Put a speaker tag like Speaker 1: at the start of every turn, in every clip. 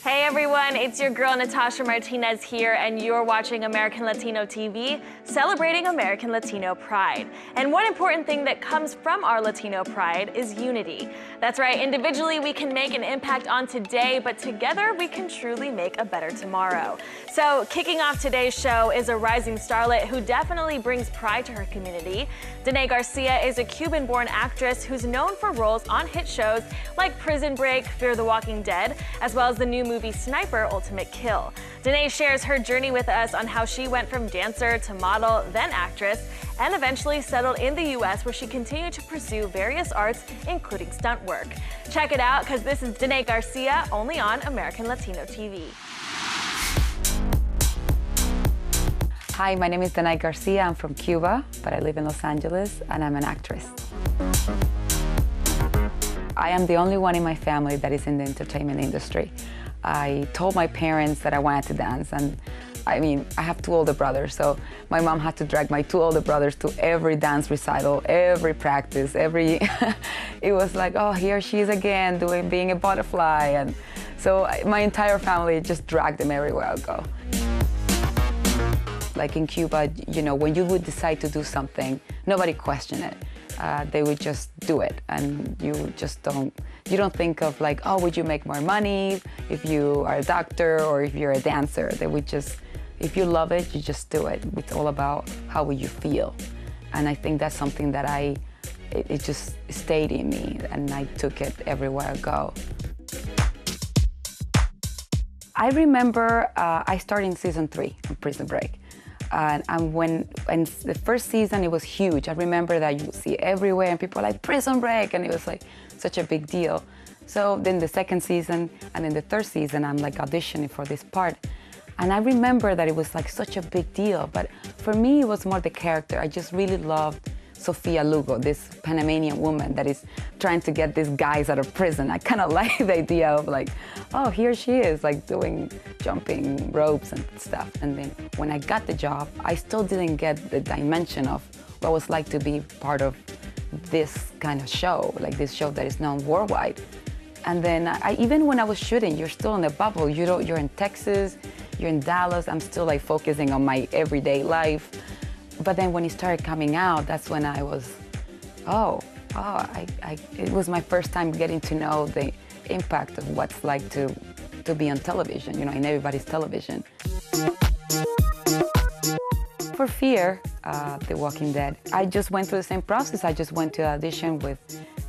Speaker 1: Hey everyone, it's your girl Natasha Martinez here, and you're watching American Latino TV, celebrating American Latino pride. And one important thing that comes from our Latino pride is unity. That's right, individually we can make an impact on today, but together we can truly make a better tomorrow. So kicking off today's show is a rising starlet who definitely brings pride to her community. Danay Garcia is a Cuban-born actress who's known for roles on hit shows like Prison Break, Fear the Walking Dead, as well as the new movie Sniper: Ultimate Kill. Danay shares her journey with us on how she went from dancer to model, then actress, and eventually settled in the U.S. where she continued to pursue various arts, including stunt work. Check it out, because this is Danay Garcia, only on American Latino TV.
Speaker 2: Hi, my name is Danay Garcia. I'm from Cuba, but I live in Los Angeles, and I'm an actress. I am the only one in my family that is in the entertainment industry. I told my parents that I wanted to dance, and I have two older brothers, so my mom had to drag my two older brothers to every dance recital, every practice, it was like, oh, here she is again being a butterfly, and so my entire family just dragged them everywhere I go. Like in Cuba, you know, when you would decide to do something, nobody questioned it. They would just do it, and you don't think of like, oh, would you make more money if you are a doctor or if you're a dancer? They would just, if you love it, you just do it. It's all about how will you feel. And I think that's something that it just stayed in me, and I took it everywhere I go. I remember I started in season 3 of Prison Break. And when the first season, it was huge. I remember that you would see it everywhere, and people were like, Prison Break, and it was like such a big deal. So then the second season, and then the third season, I'm like auditioning for this part. And I remember that it was like such a big deal, but for me, it was more the character. I just really loved Sofia Lugo, this Panamanian woman that is trying to get these guys out of prison. I kind of like the idea of like, oh, here she is, like jumping ropes and stuff. And then when I got the job, I still didn't get the dimension of what it was like to be part of this kind of show, like this show that is known worldwide. And then even when I was shooting, you're still in a bubble. You're in Texas, you're in Dallas. I'm still like focusing on my everyday life. But then when it started coming out, that's when I was, it was my first time getting to know the impact of what's like to be on television, you know, in everybody's television. For Fear the Walking Dead, I just went through the same process. I just went to audition with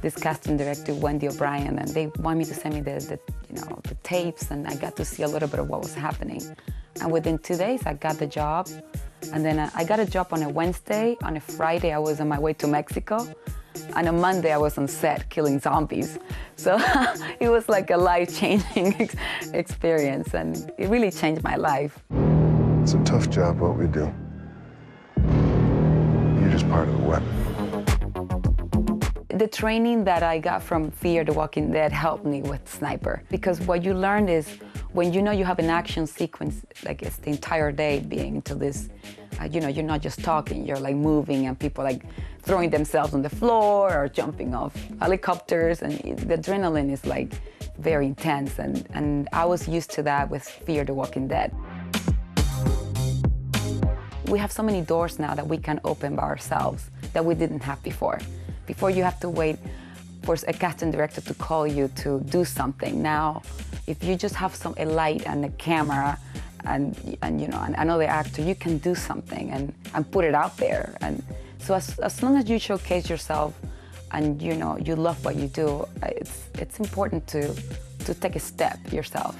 Speaker 2: this casting director, Wendy O'Brien, and they wanted me to send me the tapes, and I got to see a little bit of what was happening. And within 2 days, I got the job. And then I got a job on a Wednesday. On a Friday, I was on my way to Mexico. On a Monday, I was on set killing zombies. So it was like a life-changing experience, and it really changed my life.
Speaker 3: It's a tough job, what we do. You're just part of the weapon.
Speaker 2: The training that I got from Fear the Walking Dead helped me with Sniper, because what you learn is when you know you have an action sequence, like it's the entire day being into this, you're not just talking, you're like moving, and people like throwing themselves on the floor or jumping off helicopters, and the adrenaline is like very intense, and I was used to that with Fear the Walking Dead. We have so many doors now that we can open by ourselves that we didn't have before. Before you have to wait for a casting director to call you to do something. Now, if you just have a light and a camera and another actor, you can do something and put it out there. And so as long as you showcase yourself and you love what you do, it's important to take a step yourself.